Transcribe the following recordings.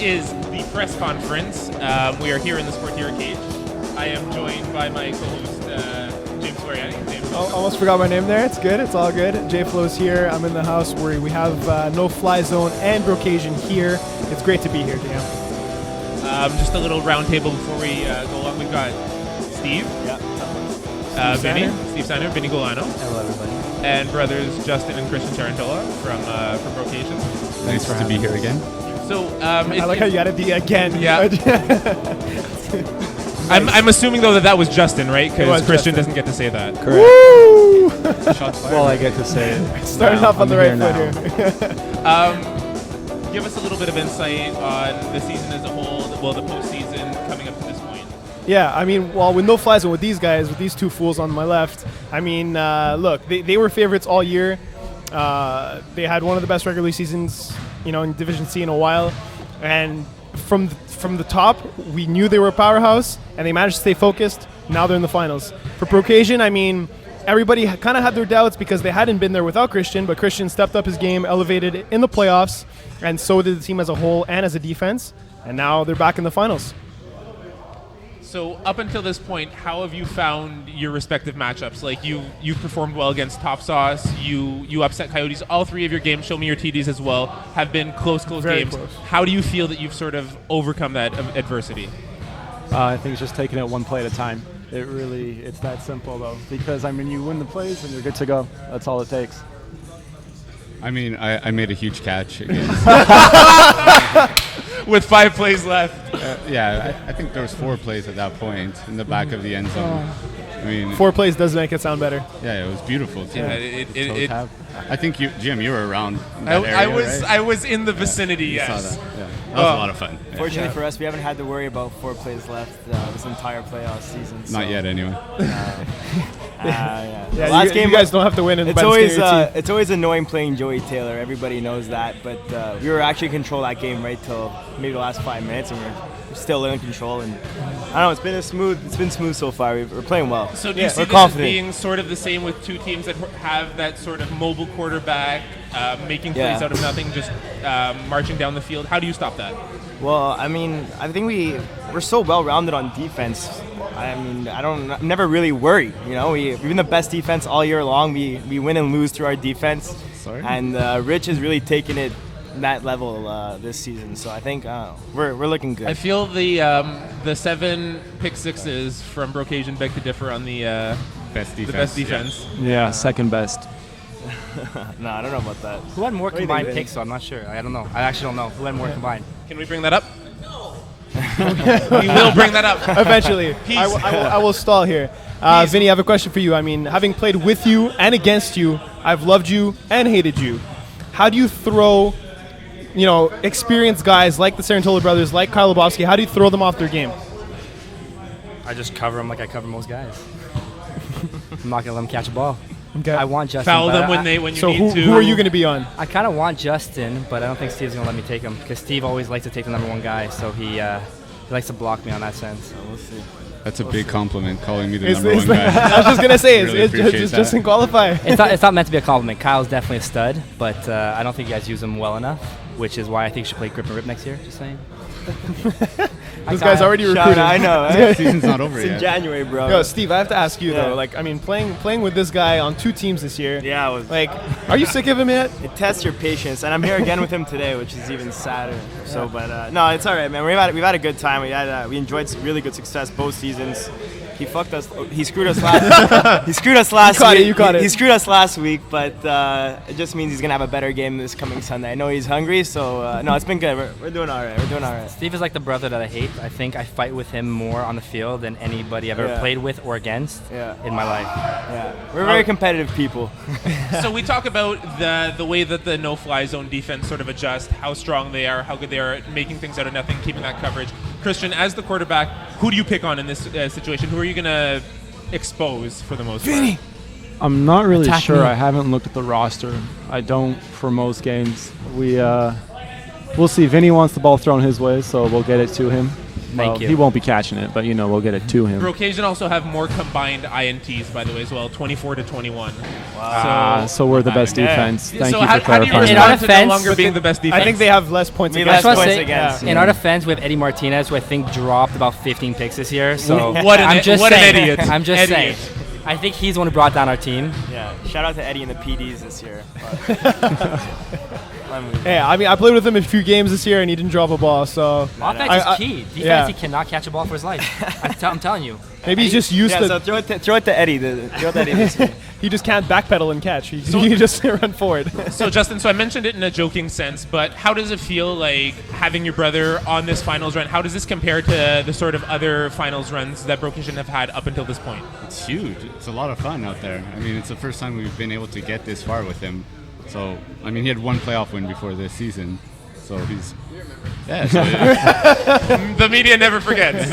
is the press conference. We are here in the Sportiera cage. I am joined by my co-host, James Floriani. James, almost forgot my name there. It's good. It's all good. Jay Flo's here. I'm in the house where we have No Fly Zone and Brocasian here. It's great to be here, Dan. Just a little round table before we go on. We've got Steve. Yeah. Vinny. Steve Sander, Vinny Golano. Hello, everybody. And brothers Justin and Christian Tarantola from Brocasian. Nice to be here again. So I like how you added the again. Yeah. I'm assuming though that was Justin, right? Because Christian doesn't get to say that. Correct. Woo! Well, I get to say it. Starting off on the right foot here. Give us a little bit of insight on the season as a whole. Well, the postseason coming up to this point. Yeah, I mean, well, with No Fly Zone, with these guys, with these two fools on my left, I mean, look, they were favorites all year. They had one of the best regular seasons, in Division C in a while, and from the top, we knew they were a powerhouse, and they managed to stay focused. Now they're in the finals. For Brocasian, I mean, everybody kind of had their doubts because they hadn't been there without Christian, but Christian stepped up his game, elevated in the playoffs, and so did the team as a whole and as a defense, and now they're back in the finals. So up until this point, how have you found your respective matchups? Like you've performed well against Top Sauce. You upset Coyotes. All three of your games, show me your TDs as well, have been close Very games. close. How do you feel that you've sort of overcome that adversity? I think it's just taking it one play at a time. It's that simple, though. Because, I mean, you win the plays and you're good to go. That's all it takes. I mean, I made a huge catch against. With 5 plays left. I think there was 4 plays at that point in the back of the end zone. I mean, 4 plays does make it sound better. yeah, it was beautiful too. Yeah, I think Jim, you were around that area, I was right? I was in the vicinity. You yes. saw that. Yeah, that was a lot of fun. Yeah. Fortunately for us, we haven't had to worry about 4 plays left this entire playoff season. Not yet, anyway. Yeah. Yeah, Last game, you guys don't have to win in it's by the always skin of your teeth. it's always annoying playing Joey Taylor. Everybody knows that, but we were actually in control that game right till maybe the last 5 minutes, and we're still in control. And I don't know, it's been smooth so far. We're playing well. So do you see we're this confident. as being sort of the same with two teams that have that sort of mobile quarterback, making plays out of nothing, just marching down the field? How do you stop that? Well, I mean, I think we're so well-rounded on defense. I mean, I'm never really worried. We've been the best defense all year long. We win and lose through our defense. Sorry? And Rich has really taken it that level this season. So I think we're looking good. I feel the 7 pick sixes from Brocasian beg to differ on the Best defense. the best defense. Yeah, second best. No, I don't know about that. Who had more do you combined think, picks, so I'm not sure. I don't know. I actually don't know. Who had more combined? Can we bring that up? We will bring that up. Eventually. Peace. I will stall here. Vinny, I have a question for you. I mean, having played with you and against you, I've loved you and hated you. How do you throw, experienced guys like the Sarantola brothers, like Kyle Lebowski, how do you throw them off their game? I just cover them like I cover most guys. I'm not gonna let them catch a ball. Okay. I want Justin. Foul but them when you So need to. who are you going to be on? I kind of want Justin, but I don't think Steve's gonna let me take him because Steve always likes to take the number 1 guy, so he likes to block me on that sense. We'll see. That's a big compliment, calling me the Is- number is 1 that- guy. I was just going to say, Really it's appreciate that. just in qualify. It's not meant to be a compliment. Kyle's definitely a stud, but I don't think you guys use him well enough, which is why I think you should play Grip and Rip next year. Just saying. This guy's already Shout recruited. out, I know. Right? Season's not over It's in yet. January, bro. Yo, Steve, I have to ask you Yeah. though. Like, I mean, playing with this guy on 2 teams this year. Yeah, it was. Like, are you sick of him yet? It tests your patience, and I'm here again with him today, which is even sadder. So, but no, it's all right, man. We've had a good time. We enjoyed some really good success both seasons. He fucked us. He screwed us last. He screwed us last week. You caught it. He screwed us last week, but it just means he's gonna have a better game this coming Sunday. I know he's hungry, so no, it's been good. We're doing all right. We're doing all right. Steve is like the brother that I hate. I think I fight with him more on the field than anybody I've ever Yeah. played with or against Yeah. in my life. Yeah, we're very competitive people. So we talk about the way that the no-fly zone defense sort of adjusts, how strong they are, how good they are at making things out of nothing, keeping that coverage. Christian, as the quarterback, who do you pick on in this situation? Who are you going to expose for the most part? I'm not really Attack sure. me. I haven't looked at the roster. I don't for most games. We'll see. Vinny wants the ball thrown his way, so we'll get it to him. Well, you. he won't be catching it, but we'll get it to him. Brocasian also have more combined INTs, by the way, as well, 24 to 21. So we're the best Yeah. defense. Thank so you how, for how do you clarifying In respond our to no defense, longer being the best defense? I think they have less points We against. less I points say, against. in our defense, we have Eddie Martinez, who I think dropped about 15 picks this year. So What an- I'm just what an saying, idiot. I'm just Idiot. saying. I think he's the one who brought down our team. Yeah, shout out to Eddie and the PDs this year. Hey, I mean, I played with him a few games this year, and he didn't drop a ball. So Offense I- is key. Defense, yeah. he cannot catch a ball for his life. I'm telling you. maybe he's just used Yeah, to. so throw it to Eddie. Throw it to Eddie this year. He just can't backpedal and catch. He just run forward. So Justin, so I mentioned it in a joking sense, but how does it feel like having your brother on this finals run? How does this compare to the sort of other finals runs that Brocasian have had up until this point? It's huge. It's a lot of fun out there. I mean, it's the first time we've been able to get this far with him. So, I mean, he had one playoff win before this season. So he's, yeah. So The media never forgets.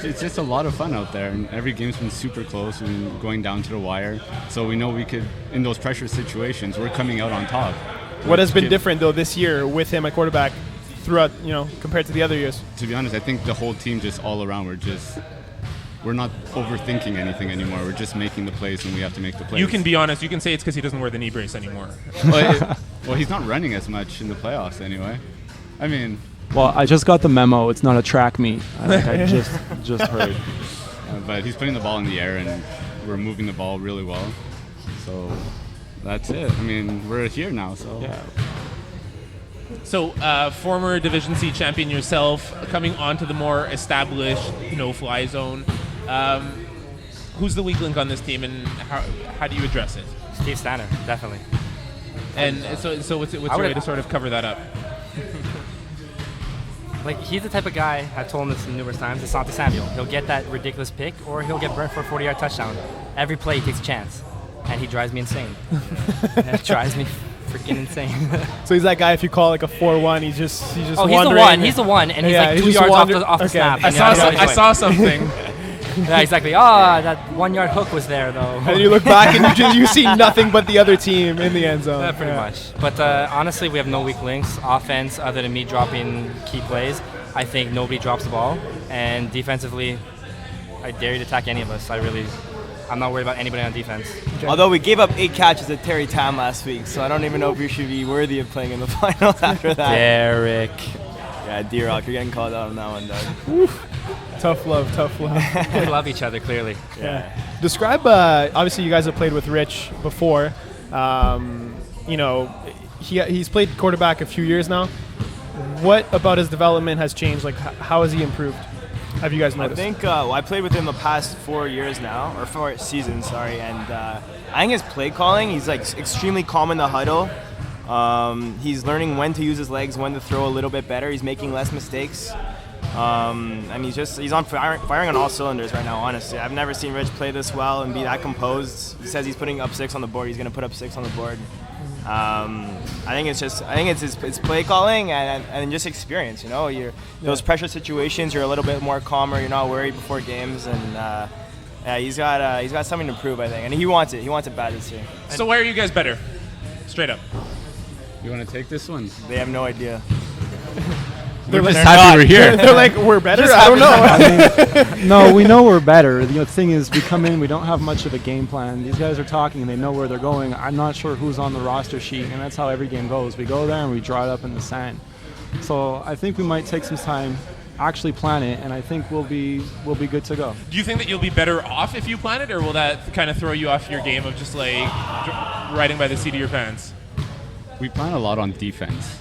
it's just a lot of fun out there, and every game's been super close and going down to the wire. So we know we could, in those pressure situations, we're coming out on top. What has been Which- different though this year with him at quarterback throughout, compared to the other years? To be honest, I think the whole team just all around, we're not overthinking anything anymore. We're just making the plays when we have to make the plays. You can be honest. You can say it's because he doesn't wear the knee brace anymore. Well, he's not running as much in the playoffs anyway. I mean, Well, I just got the memo. It's not a track meet. I just heard. but he's putting the ball in the air, and we're moving the ball really well. So that's it. I mean, we're here now. So Yeah. So, former Division C champion yourself, coming onto the more established no-fly zone. Who's the weak link on this team, and how do you address it? Steve Stanner, definitely. And so what's your way to sort of cover that up? Like, he's the type of guy, I've told him this numerous times, Asante Samuel. He'll get that ridiculous pick, or he'll get burnt for a 40-yard touchdown. Every play, he takes a chance, and he drives me insane. It drives me freaking insane. So he's that guy. If you call like a 4-1, he's just Oh, he's the wandering. one. He's the one, and he's Yeah, like he's 2 just yards wander- off the okay. snap. I and saw he's some, on I his way. saw something. Yeah, exactly. That 1-yard hook was there, though. And you look back and you see nothing but the other team in the end zone. Yeah, pretty much. But honestly, we have no weak links. Offense, other than me dropping key plays, I think nobody drops the ball. And defensively, I dare you to attack any of us. I'm not worried about anybody on defense. Although we gave up 8 catches to Terry Tam last week, so I don't even know if we should be worthy of playing in the finals after that. Derek. Yeah, D-Rock, you're getting called out on that one, Doug. Tough love, tough love. We love each other, clearly. Yeah. Describe. Obviously, you guys have played with Rich before. He's played quarterback a few years now. What about his development has changed? Like, how has he improved? Have you guys I noticed? think I played with him the past 4 years now, or 4 seasons, sorry. And I think his play calling, he's like extremely calm in the huddle. He's learning when to use his legs, when to throw a little bit better. He's making less mistakes. And he's on firing on all cylinders right now, honestly. I've never seen Rich play this well and be that composed. He says he's putting up 6 on the board. He's going to put up 6 on the board. I think it's his play calling and just experience. Those pressure situations, you're a little bit more calmer. You're not worried before games, and he's got something to prove, I think, and he wants it. He wants it bad this year. So why are you guys better? Straight up. you want to take this one? They have no idea. They're just like, happy we're here. They're like, we're better. I don't know. No, we know we're better. The thing is, we come in, we don't have much of a game plan. These guys are talking, and they know where they're going. I'm not sure who's on the roster sheet, and that's how every game goes. We go there and we draw it up in the sand. So I think we might take some time, actually plan it, and I think we'll be good to go. Do you think that you'll be better off if you plan it, or will that kind of throw you off your game of just like riding by the seat of your pants? We plan a lot on defense.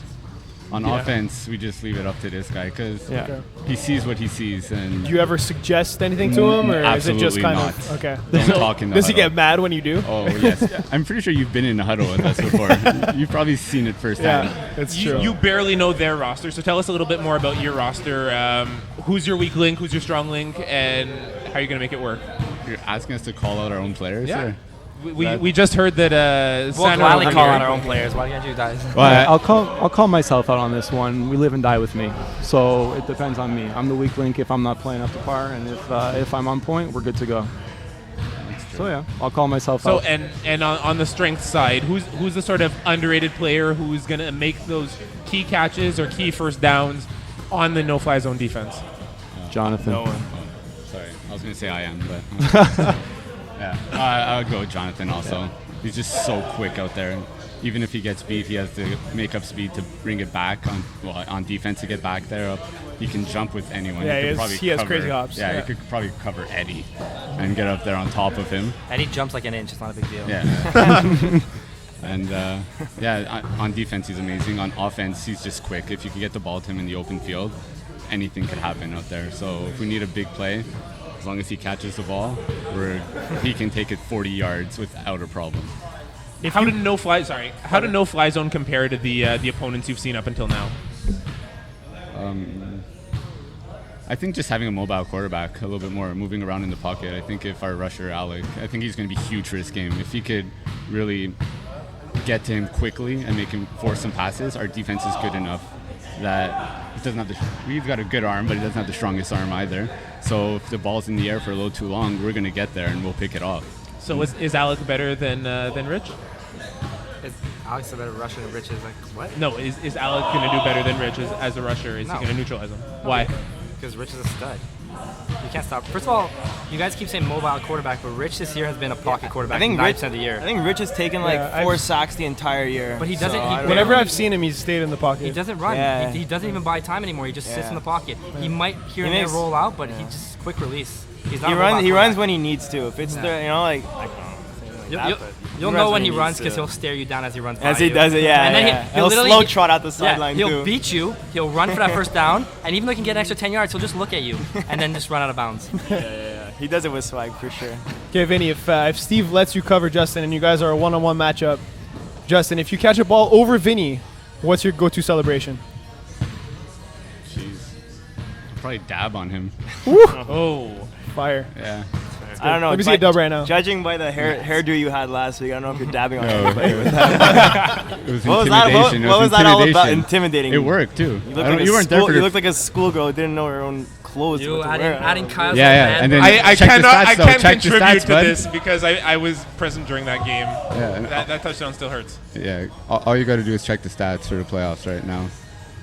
On offense, we just leave it up to this guy because Yeah. he sees what he sees, and Do you ever suggest anything to him, or is it just Absolutely kind not. of okay? don't talk in the Does he huddle. get mad when you do? Oh yes, I'm pretty sure you've been in a huddle with us before. You've probably seen it firsthand. Yeah, it's You, true. you barely know their roster, so tell us a little bit more about your roster. Who's your weak link? Who's your strong link? And how are you going to make it work? You're asking us to call out our own players. Yeah. Or? We just heard that We'll Sandro gladly over call here- on our own players. Why can't you guys? Well, I'll call myself out on this one. We live and die with me, so it depends on me. I'm the weak link if I'm not playing up to par, and if I'm on point, we're good to go. So yeah, I'll call myself So out. and on the strength side, who's the sort of underrated player who's going to make those key catches or key first downs on the no-fly zone defense? Jonathan. No one. Oh, sorry, I was gonna say I am, but yeah, I would go with Jonathan also. He's just so quick out there. Even if he gets beat, he has the makeup speed to bring it back on defense to get back there. He can jump with anyone. Yeah, could he has crazy hops. Yeah, he could probably cover Eddie and get up there on top of him. And he jumps like an inch. It's not a big deal. Yeah. And on defense he's amazing. On offense he's just quick. If you can get the ball to him in the open field, anything could happen out there. So if we need a big play, as long as he catches the ball, he can take it 40 yards without a problem. How did no-fly zone compare to the opponents you've seen up until now? I think just having a mobile quarterback, a little bit more moving around in the pocket. I think if our rusher Alec, I think he's going to be huge for this game. If he could really get to him quickly and make him force some passes, our defense is good enough that it doesn't have we've got a good arm, but it doesn't have the strongest arm either. So if the ball's in the air for a little too long, we're going to get there and we'll pick it off. So is Alec better than Rich? Is Alex a better rusher than Rich? Is like what? No, is Alec going to do better than Rich as a rusher? Is he No. going to neutralize him? Why? Because Rich is a stud. You can't stop. First of all, you guys keep saying mobile quarterback, but Rich this year has been a pocket quarterback 9% of the year. I think Rich has taken Yeah, 4 sacks the entire year. But he doesn't- I he- don't Whenever know. I've seen him, he's stayed in the pocket. He doesn't run. Yeah. He doesn't even buy time anymore. He just sits Yeah. in the pocket. He might here He and there makes- roll out, but he just quick release. He's not He a mobile runs. He runs quarterback. when he needs to. If it's Yeah. there, like I don't know. You'll know when he runs because he'll stare you down as he runs by As he you. does it, yeah. And then yeah. he'll He'll literally slow trot out the sideline he'll too. beat you. He'll run for that first down, and even though he can get an extra 10 yards, he'll just look at you and then just run out of bounds. He does it with swag for sure. Okay, Vinny, if Steve lets you cover Justin and you guys are a one-on-one matchup, Justin, if you catch a ball over Vinny, what's your go-to celebration? Jeez. I'll probably dab on him. Oh. Fire. Yeah. I don't know. Let me see a dub right now. Judging by the hairdo you had last week, I don't know if you're dabbing on No. anybody with It was What was that? intimidation. What was that all about? intimidation. Intimidating. It worked too. You looked like you weren't there for You the looked like a schoolgirl who didn't know her own clothes. You what to adding, wear. adding Kyle's Yeah, old yeah, man. and then- I check the stats, though. can't Check the contribute stats, to bud. this because I was present during that game. Yeah, and That touchdown still hurts. yeah. All you got to do is check the stats for the playoffs right now,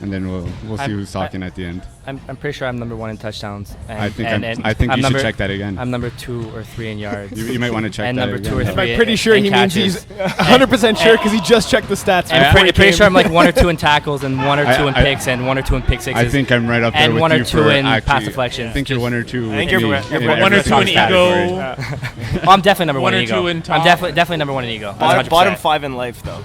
and then we'll see who's talking at the end. I'm pretty sure I'm number 1 in touchdowns. And, I think and, I think I'm you number, should check that again. I'm number 2 or 3 in yards. You might want to check and that number again. 2 or I'm 3 pretty sure in he means catches. he's 100% sure because he just checked the stats. And before he pretty came. sure I'm like 1 or 2 in tackles and 1 or 2 in I- picks and 1 or 2 in pick sixes. I think I'm right up there and with 1 or you 2 for in pass actually- deflection. I think you're 1 or 2. I think with you're me right. in You're every 1 or 2 in top category. ego. Oh, I'm definitely number 1 1 in or ego. 2 in top. I'm definitely number 1 in ego. Bottom 100%. 5 in life though.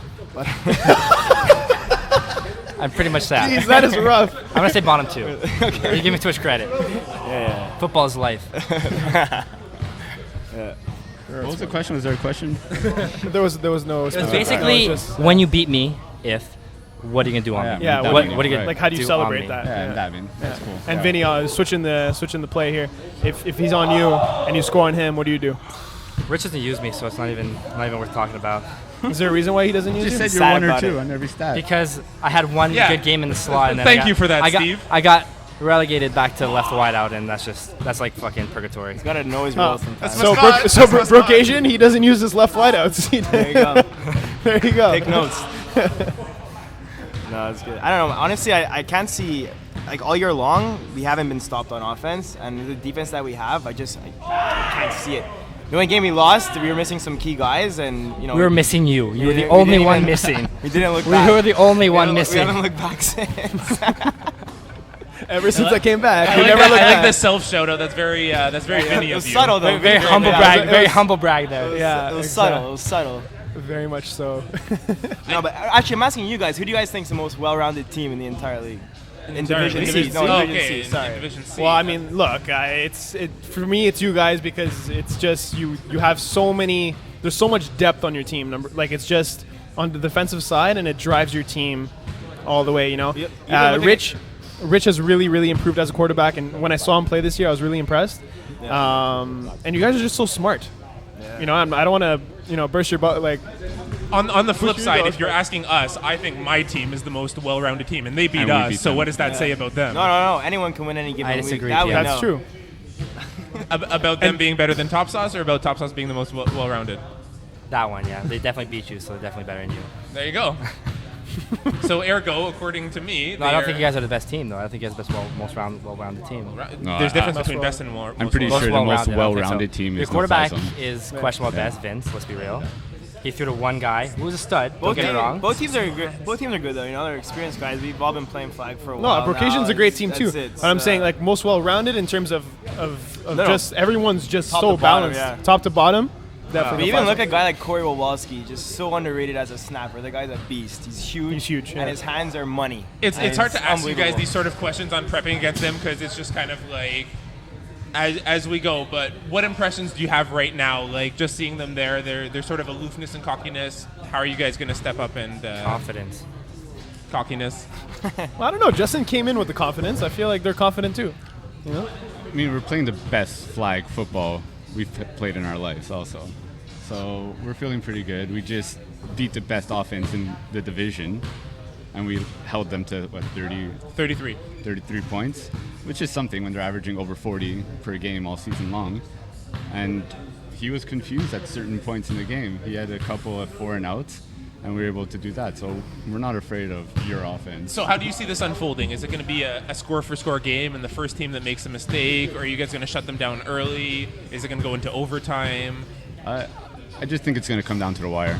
I'm pretty much that. Jeez, that is rough. I'm gonna say bottom 2. You give me too much credit. Yeah. Football is life. What was the question? Was there a question? There was no. It was specific- basically no, it's just, when you beat me, what are you gonna do on me? Yeah, dabbing what- you, what are you right. like, how do you do celebrate on me. that? Yeah, Yeah. dabbing. That's cool. And Vinny, switching the play here. If he's on you and you score on him, what do you do? Rich doesn't use me, so it's not even worth talking about. Is there a reason why he doesn't use You you? said you're Sad 1 or about 2 it. on every stat. Because I had one Yeah. good game in the slot, and then Thank you for that, I got, Steve. I got relegated back to left wide out, and that's like fucking purgatory. He's gotta know his Oh. role sometimes. So, Scott, so that's Scott. Brocasian, he doesn't use his left wideouts. There you go. There you go. Take notes. No, it's good. I don't know. Honestly, I can't see, like, all year long, we haven't been stopped on offense. And the defense that we have, I can't see it. The only game we lost, we were missing some key guys. And, you know, We were missing you. You were we the only didn't one even- missing. we didn't look We back. were the only We one haven't- We missing. haven't looked back since. Ever since I came back, I we like, never that, looked I like back. the self shout out. That's very Vinny It of was you. subtle, though. Very humble man. brag. It Very was- humble brag there. Yeah, It was exactly. subtle. It was subtle. Very much so. No, but actually, I'm asking you guys, who do you guys think is the most well-rounded team in the entire league? In Division C. No, Okay, Division C. in Sorry. Division C. Well, I mean, look, for me, it's you guys because it's just you have so many. There's so much depth on your team. It's just on the defensive side, and it drives your team all the way. You know, Yep. Even looking Rich has really improved as a quarterback, and when I saw him play this year, I was really impressed. And you guys are just so smart. You know, I don't want to burst your butt like. on the flip you side, go, if you're Scott. asking us, I think my team is the most well-rounded team, and they beat And we us. beat So them. what does that say about them? No. Anyone can win any given I week. disagree, That we yeah. That's know. true. About them being better than Top Sauce, or about Top Sauce being the most well-rounded? That one, yeah. They definitely beat you, so they're definitely better than you. There you go. So ergo, according to me, No, I don't think you guys are the best team, though. I think you guys are the best, well-rounded team. No, There's difference I- between best and more. I'm pretty Most sure the most well-rounded, I don't think well-rounded so. team Your is quarterback Nofly Zone. is questionable at best, Vince. Let's be real. He threw to one guy who was a stud. Don't get me wrong. Both teams are good. Both teams are good though. You know, they're experienced guys. We've all been playing flag for a No, while. Brocation's now. a great team too. That's it. But I'm saying Uh, like most well-rounded in terms of No. just everyone's just Top so to bottom, balanced, yeah. top to bottom. But Definitely. even look at a guy like Corey Wawalski, just so underrated as a snapper. The guy's a beast. He's huge. He's huge, yeah. And his hands are money. It's And hard to ask you guys unbelievable. these sort of questions on prepping against them because it's just kind of like as we go. But what impressions do you have right now? Like just seeing them there, their sort of aloofness and cockiness. How are you guys going to step up and Confidence. cockiness? Well, I don't know. Justin came in with the confidence. I feel like they're confident too. You know? I mean, we're playing the best flag football we've played in our lives also. So we're feeling pretty good. We just beat the best offense in the division, and we held them to, 33. 33 points, which is something when they're averaging over 40 per game all season long. And he was confused at certain points in the game. He had a couple of 4-and-outs, and we were able to do that. So we're not afraid of your offense. So how do you see this unfolding? Is it going to be a score-for-score game and the first team that makes a mistake, or are you guys going to shut them down early? Is it going to go into overtime? I just think it's going to come down to the wire.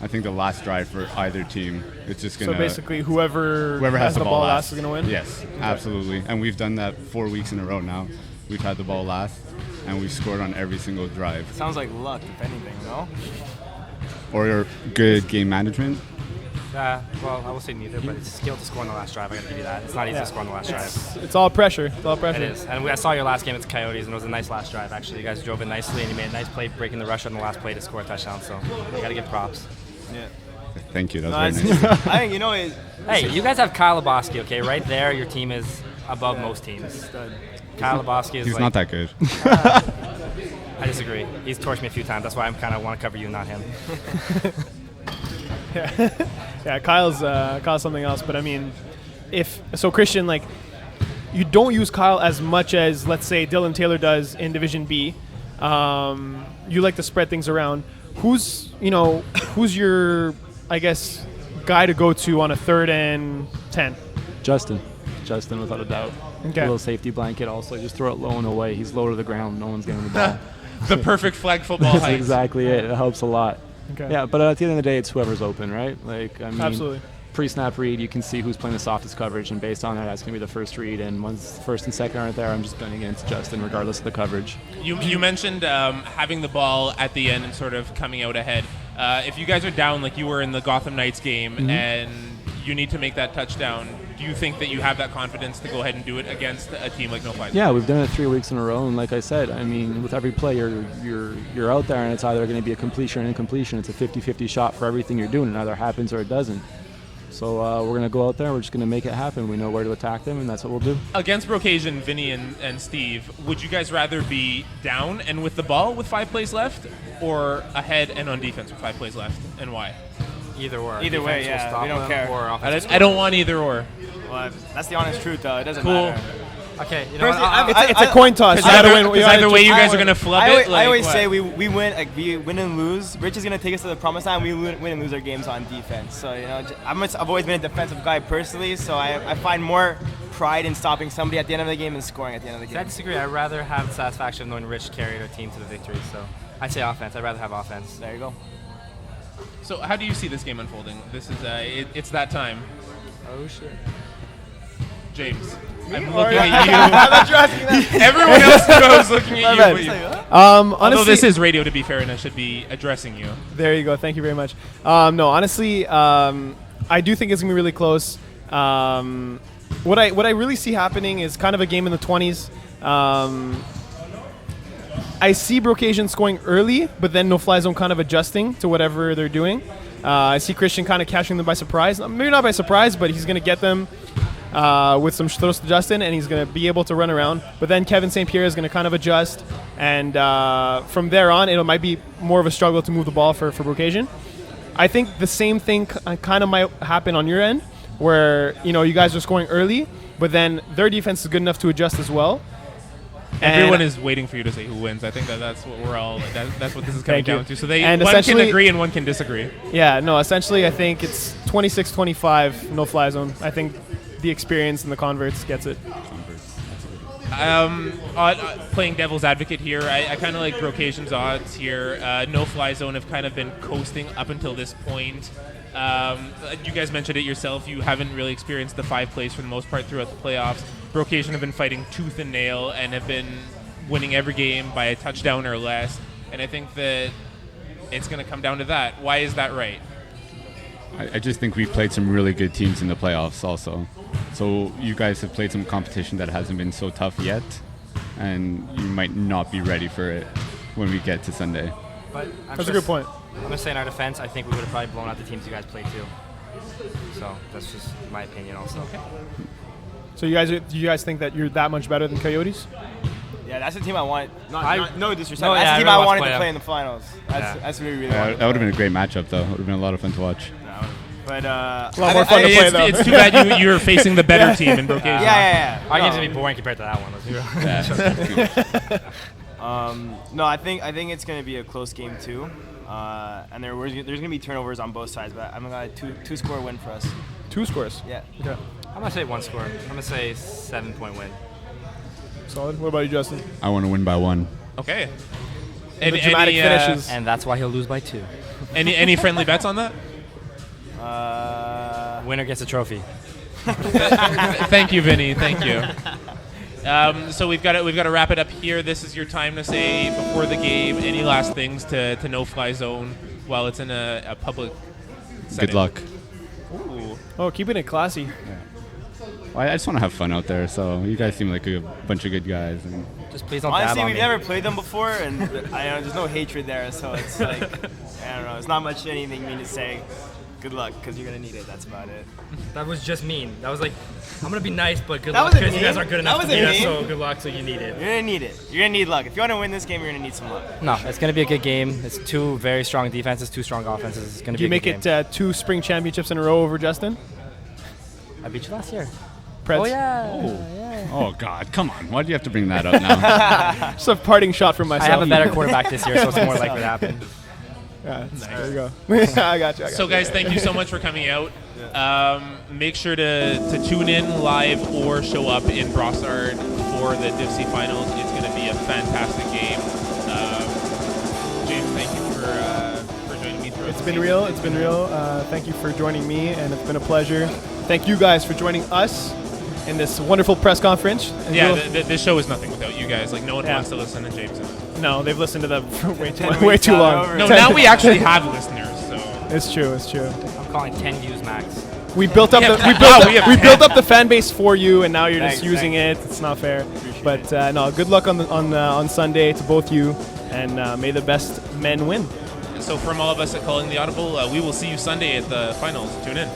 I think the last drive for either team, it's just going So to... basically, whoever Whoever has the ball last is going to win. Yes, absolutely. And we've done that 4 weeks in a row now. We've had the ball last, and we've scored on every single drive. Sounds like luck, if anything, no? Or good game management. Well, I will say neither, but it's skill to score on the last drive. I got to give you that. It's not easy to score on the last drive. It's all pressure. It's all pressure. It is. And I saw your last game at the Coyotes, and it was a nice last drive, actually. You guys drove it nicely, and you made a nice play breaking the rush on the last play to score a touchdown. So you got to give props. Yeah. Thank you. That No, was very nice. I think, you know, it, Hey, you guys have Kyle Lebowski, okay? Right there, your team is above most teams. Kyle Lebowski is He's like, not that good. I disagree. He's torched me a few times. That's why I'm kind of want to cover you, not him. Yeah, Kyle's something else. But I mean, Christian, like, you don't use Kyle as much as, let's say, Dylan Taylor does in Division B. You like to spread things around. Who's your, I guess, guy to go to on a 3rd and 10? Justin, without a doubt. Okay. A little safety blanket. Also, just throw it low and away. He's low to the ground. No one's getting the ball. The perfect flag football That's height. exactly it. It helps a lot. Okay. Yeah, but at the end of the day, it's whoever's open, right? Like, I mean, Absolutely. Pre-snap read, you can see who's playing the softest coverage, and based on that, that's going to be the first read. And once the first and second aren't there, I'm just gunning into Justin, regardless of the coverage. You mentioned having the ball at the end and sort of coming out ahead. If you guys are down like you were in the Gotham Knights game and you need to make that touchdown, do you think that you have that confidence to go ahead and do it against a team like No Fly Zone? Yeah, we've done it 3 weeks in a row, and like I said, I mean, with every play, you're out there, and it's either going to be a completion or an incompletion. It's a 50-50 shot for everything you're doing. It either happens or it doesn't. So we're going to go out there. We're just going to make it happen. We know where to attack them, and that's what we'll do. Against Brocasian, Vinny and Steve, would you guys rather be down and with the ball with 5 plays left, or ahead and on defense with 5 plays left, and why? Either or. Either way, Defense will yeah, stop we don't them, care. Or offense will I don't want either or. well, that's the honest truth, though. It doesn't Cool. matter. Okay, you know what? Personally, It's a coin toss. Because either way, you guys are gonna flub it. I always what? say we win and lose. Rich is gonna take us to the promised land. We win and lose our games on defense. So I've always been a defensive guy personally. So I find more pride in stopping somebody at the end of the game and scoring at the end of the I game. disagree. I'd rather have the satisfaction of knowing Rich carried our team to the victory. So I'd say offense. I'd rather have offense. There you go. So how do you see this game unfolding? This is it's that time. Oh shit. James, I'm looking at you. Everyone else knows looking at you. But you. Honestly, Although this is radio, to be fair, and I should be addressing you. There you go. Thank you very much. No, honestly, I do think it's gonna be really close. What I really see happening is kind of a game in the 20s. I see Brocasian scoring early, but then No Fly Zone kind of adjusting to whatever they're doing. I see Christian kind of catching them by surprise. Maybe not by surprise, but he's gonna get them with some throws to Justin, and he's going to be able to run around. But then Kevin St. Pierre is going to kind of adjust, and from there on, it might be more of a struggle to move the ball for Brocasian. I think the same thing kind of might happen on your end, where you guys are scoring early, but then their defense is good enough to adjust as well. Everyone is waiting for you to say who wins. I think that's what we're all. That's what this is coming Thank you. down to. So And one can essentially- agree and one can disagree. Yeah, no, essentially I think it's 26-25 no fly zone. I think the experience and the converts gets it. Playing devil's advocate here, I kind of like Brocation's odds here. No fly zone have kind of been coasting up until this point. You guys mentioned it yourself. You haven't really experienced the 5 plays for the most part throughout the playoffs. Brocation have been fighting tooth and nail and have been winning every game by a touchdown or less. And I think that it's going to come down to that. Why is that right? I just think we've played some really good teams in the playoffs also. So you guys have played some competition that hasn't been so tough yet, and you might not be ready for it when we get to Sunday. But That's a good point. I'm going to say in our defense, I think we would have probably blown out the teams you guys played too. So that's just my opinion also. Okay. So do you guys think that you're that much better than Coyotes? Yeah, that's the team I want. No disrespect. No, that's yeah, the team I I really wanted want to to play play in the finals. That's what we really That wanted. would have been a great matchup, though. It would have been a lot of fun to watch. But A lot more fun to play, It's, though. it's too bad you're facing the better team in Brocation. yeah. Our game's No. going to be boring compared to that one. Let's be real. No, I think it's going to be a close game too, and there's going to be turnovers on both sides. But I'm going to two-score win for us. 2 scores. Yeah. Okay. I'm going to say 1 score. I'm going to say 7-point win. Solid. What about you, Justin? I want to win by 1. Okay. The dramatic finishes. And that's why he'll lose by 2. Any friendly bets on that? Winner gets a trophy. Thank you, Vinny. Thank you. So we've got to wrap it up here. This is your time to say before the game any last things to No Fly Zone while it's in a public setting. Good luck. Ooh. Oh, keeping it classy. Well, I just want to have fun out there, so you guys seem like a bunch of good guys. And Just please don't dab Honestly, on we've me. never played them before, and there's no hatred there, so it's like I don't know. It's not much anything mean to say. Good luck, because you're gonna need it. That's about it. That was just mean. That was like, I'm going to be nice, but good That luck wasn't because you guys mean. aren't good That enough to wasn't beat us, mean. so good luck, so you need it. You're gonna need it. You're gonna need luck. If you want to win this game, you're gonna need some luck. No, it's going to be a good game. It's 2 very strong defenses, 2 strong offenses. It's going to Do be you a make good it game. 2 spring championships in a row over Justin? I beat you last year. Preds? Oh, yeah. oh God, come on! Why do you have to bring that up now? Just a parting shot from I myself. have a better quarterback this year, so it's more likely to happen. Yeah, there you go. I got you. So guys, thank you so much for coming out. Make sure to tune in live or show up in Brossard for the DIFC finals. It's going to be a fantastic game. James, thank you for joining me throughout It's the been season. real. It's been real. Thank you for joining me, and it's been a pleasure. Thank you guys for joining us in this wonderful press conference. And Yeah, we'll- this show is nothing without you guys. Like no one Yeah. wants to listen to James. no, they've listened to them for way 10 too weeks long. over. No, now we actually have listeners. So It's true. It's true. I'm calling 10 views max. We built up We have the we 10. built Wow, we have we 10. built up the fan base for you, and now you're just Thanks, using it. It's not fair. But no, good luck on Sunday to both you, and may the best men win. So from all of us at Calling the Audible, we will see you Sunday at the finals. Tune in.